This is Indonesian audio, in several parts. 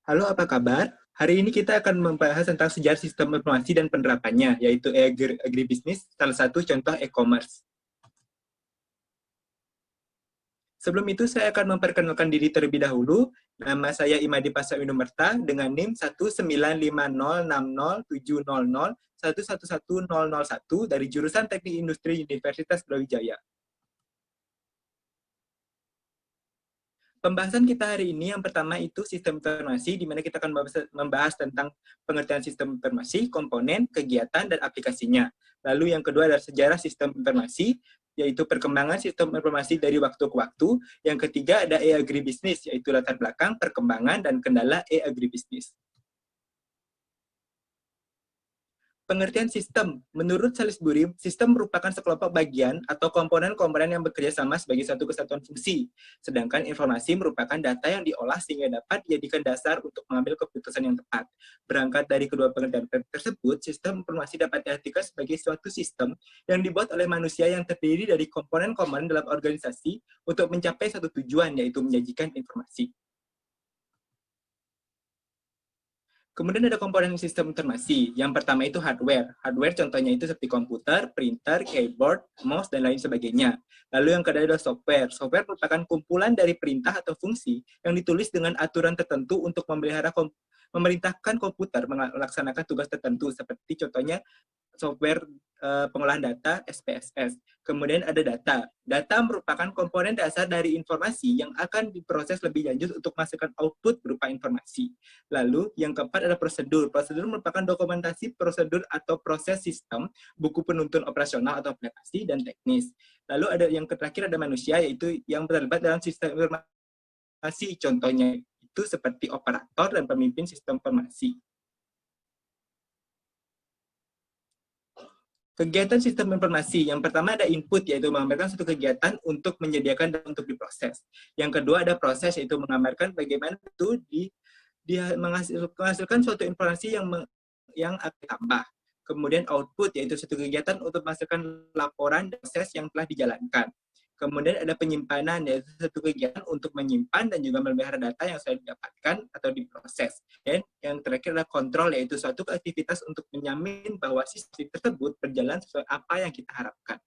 Halo, apa kabar? Hari ini kita akan membahas tentang sejarah sistem informasi dan penerapannya, yaitu agribisnis, salah satu contoh e-commerce. Sebelum itu, saya akan memperkenalkan diri terlebih dahulu. Nama saya Imadi Pasha Winumerta dengan NIM 19506607011111001 dari jurusan Teknik Industri Universitas Brawijaya. Pembahasan kita hari ini yang pertama itu sistem informasi, di mana kita akan membahas tentang pengertian sistem informasi, komponen, kegiatan, dan aplikasinya. Lalu yang kedua adalah sejarah sistem informasi, yaitu perkembangan sistem informasi dari waktu ke waktu. Yang ketiga ada e-agribisnis, yaitu latar belakang, perkembangan, dan kendala e-agribisnis. Pengertian sistem. Menurut Salisbury, sistem merupakan sekelompok bagian atau komponen-komponen yang bekerja sama sebagai satu kesatuan fungsi. Sedangkan informasi merupakan data yang diolah sehingga dapat dijadikan dasar untuk mengambil keputusan yang tepat. Berangkat dari kedua pengertian tersebut, sistem informasi dapat diartikan sebagai suatu sistem yang dibuat oleh manusia yang terdiri dari komponen-komponen dalam organisasi untuk mencapai satu tujuan, yaitu menyajikan informasi. Kemudian ada komponen sistem informasi. Yang pertama itu hardware. Hardware contohnya itu seperti komputer, printer, keyboard, mouse, dan lain sebagainya. Lalu yang kedua adalah software. Software merupakan kumpulan dari perintah atau fungsi yang ditulis dengan aturan tertentu untuk memerintahkan komputer melaksanakan tugas tertentu, seperti contohnya software pengolahan data SPSS. Kemudian ada data. Data merupakan komponen dasar dari informasi yang akan diproses lebih lanjut untuk menghasilkan output berupa informasi. Lalu yang keempat adalah prosedur. Prosedur merupakan dokumentasi prosedur atau proses sistem, buku penuntun operasional atau aplikasi, dan teknis. Lalu ada yang terakhir ada manusia, yaitu yang terlibat dalam sistem informasi. Contohnya itu seperti operator dan pemimpin sistem informasi. Kegiatan sistem informasi. Yang pertama ada input, yaitu menggambarkan suatu kegiatan untuk menyediakan dan untuk diproses. Yang kedua ada proses, yaitu menggambarkan bagaimana itu menghasilkan suatu informasi yang akan ditambah. Kemudian output, yaitu suatu kegiatan untuk menghasilkan laporan proses yang telah dijalankan. Kemudian ada penyimpanan, yaitu satu kegiatan untuk menyimpan dan juga memelihara data yang sudah didapatkan atau diproses. Dan yang terakhir adalah kontrol, yaitu suatu aktivitas untuk menjamin bahwa sistem tersebut berjalan sesuai apa yang kita harapkan.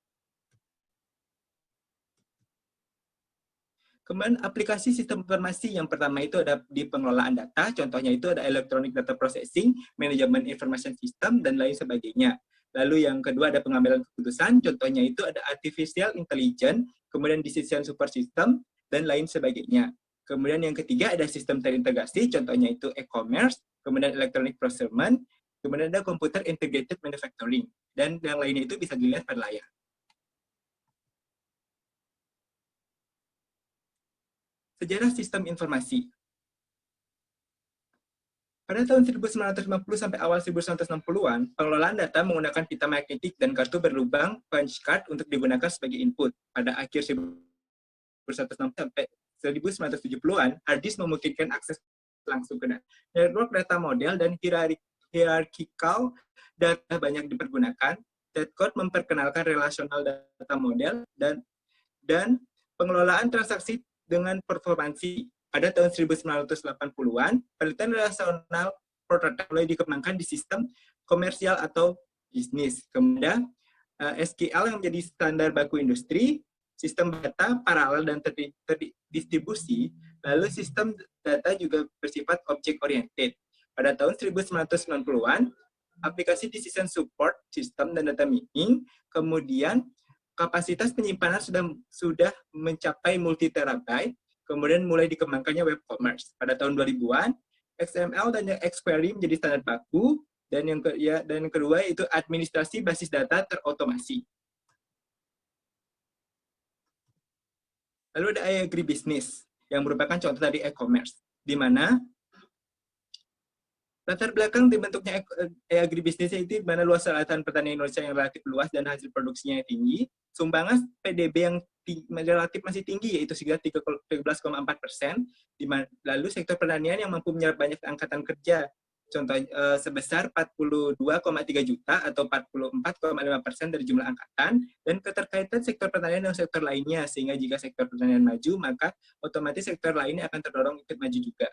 Kemudian aplikasi sistem informasi yang pertama itu ada di pengelolaan data, contohnya itu ada electronic data processing, manajemen information system, dan lain sebagainya. Lalu yang kedua ada pengambilan keputusan, contohnya itu ada artificial intelligence, kemudian decision support system, dan lain sebagainya. Kemudian yang ketiga ada sistem terintegrasi, contohnya itu e-commerce, kemudian electronic procurement, kemudian ada computer integrated manufacturing, dan yang lainnya itu bisa dilihat pada layar. Sejarah sistem informasi. Pada tahun 1950 sampai awal 1960-an, pengelolaan data menggunakan pita magnetik dan kartu berlubang punch card untuk digunakan sebagai input. Pada akhir 1960 sampai 1970-an, hard disk memungkinkan akses langsung ke network data model dan hierarchical data banyak dipergunakan. Tetcode memperkenalkan relational data model dan pengelolaan transaksi dengan performansi. Pada tahun 1980-an, penelitian relasional prototype mulai dikembangkan di sistem komersial atau bisnis. Kemudian SQL yang menjadi standar baku industri, sistem data paralel dan terdistribusi, lalu sistem data juga bersifat object-oriented. Pada tahun 1990-an, aplikasi decision support, sistem dan data mining, kemudian kapasitas penyimpanan sudah mencapai multi terabyte, kemudian mulai dikembangkannya web commerce. Pada tahun 2000-an, XML dan XQuery menjadi standar baku, dan yang kedua itu administrasi basis data terotomasi. Lalu ada agribisnis, yang merupakan contoh dari e-commerce, di mana latar belakang dibentuknya agribisnis itu di mana luas lahan pertanian Indonesia yang relatif luas dan hasil produksinya yang tinggi, sumbangan PDB yang relatif masih tinggi, yaitu sekitar 13,4%, lalu sektor pertanian yang mampu menyerap banyak angkatan kerja, contoh sebesar 42,3 juta atau 44,5% dari jumlah angkatan, dan keterkaitan sektor pertanian dengan sektor lainnya, sehingga jika sektor pertanian maju, maka otomatis sektor lainnya akan terdorong ikut maju juga.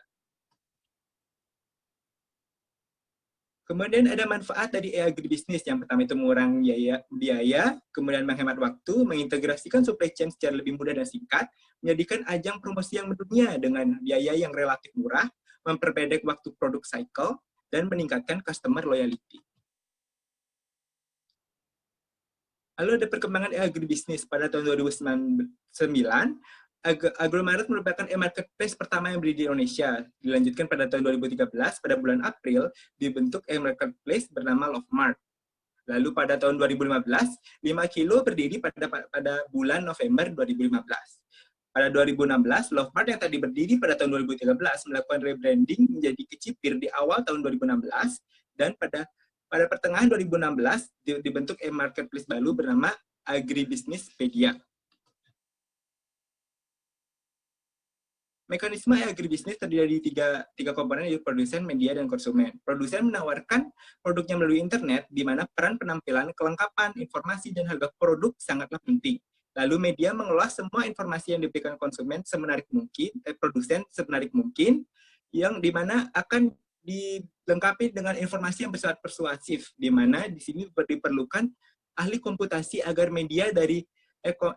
Kemudian ada manfaat dari agribisnis. Yang pertama itu mengurangi biaya, kemudian menghemat waktu, mengintegrasikan supply chain secara lebih mudah dan singkat, menjadikan ajang promosi yang mendunia dengan biaya yang relatif murah, memperpendek waktu produk cycle, dan meningkatkan customer loyalty. Lalu ada perkembangan agribisnis pada tahun 2009. Agromaret merupakan e-marketplace pertama yang berdiri di Indonesia. Dilanjutkan pada tahun 2013, pada bulan April, dibentuk e-marketplace bernama Lovemart. Lalu pada tahun 2015, 5 Kilo berdiri pada bulan November 2015. Pada 2016, Lovemart yang tadi berdiri pada tahun 2013 melakukan rebranding menjadi Kecipir di awal tahun 2016, dan pada pertengahan 2016 dibentuk e-marketplace baru bernama Agribisnispedia. Mekanisme agribisnis terdiri dari tiga komponen, yaitu produsen, media, dan konsumen. Produsen menawarkan produknya melalui internet, di mana peran penampilan, kelengkapan, informasi, dan harga produk sangatlah penting. Lalu media mengolah semua informasi yang diberikan konsumen produsen semenarik mungkin, yang di mana akan dilengkapi dengan informasi yang bersifat persuasif, di mana di sini diperlukan ahli komputasi agar media dari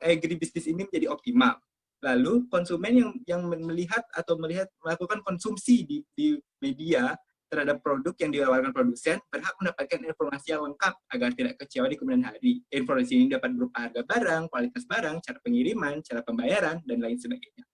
agribisnis ini menjadi optimal. Lalu konsumen yang melakukan konsumsi di media terhadap produk yang ditawarkan produsen berhak mendapatkan informasi yang lengkap agar tidak kecewa di kemudian hari. Informasi ini dapat berupa harga barang, kualitas barang, cara pengiriman, cara pembayaran, dan lain sebagainya.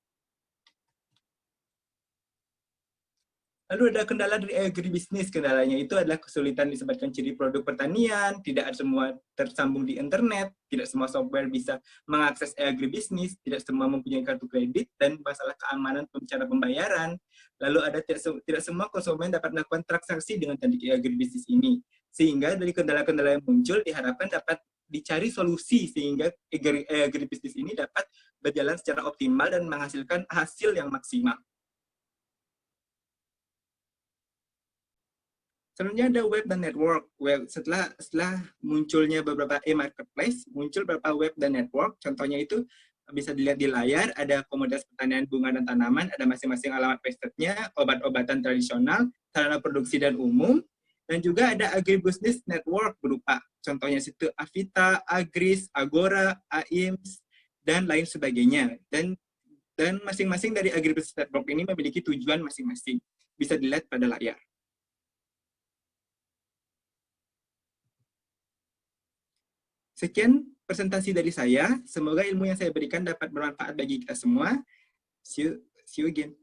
Lalu ada kendala dari agribisnis. Kendalanya itu adalah kesulitan disebabkan ciri produk pertanian, tidak semua tersambung di internet, tidak semua software bisa mengakses agribisnis, tidak semua mempunyai kartu kredit, dan masalah keamanan cara pembayaran. Lalu ada tidak semua konsumen dapat melakukan transaksi dengan teknik agribisnis ini. Sehingga dari kendala-kendala yang muncul diharapkan dapat dicari solusi sehingga agribisnis ini dapat berjalan secara optimal dan menghasilkan hasil yang maksimal. Sebenarnya ada web dan network. Setelah munculnya beberapa e-marketplace, muncul beberapa web dan network. Contohnya itu bisa dilihat di layar, ada komoditas pertanian bunga dan tanaman, ada masing-masing alamat website-nya, obat-obatan tradisional, sarana produksi dan umum, dan juga ada agribisnis network berupa contohnya situ Avita, Agris, Agora, AIMS, dan lain sebagainya. Dan masing-masing dari agribisnis network ini memiliki tujuan masing-masing. Bisa dilihat pada layar. Sekian presentasi dari saya. Semoga ilmu yang saya berikan dapat bermanfaat bagi kita semua. See you again.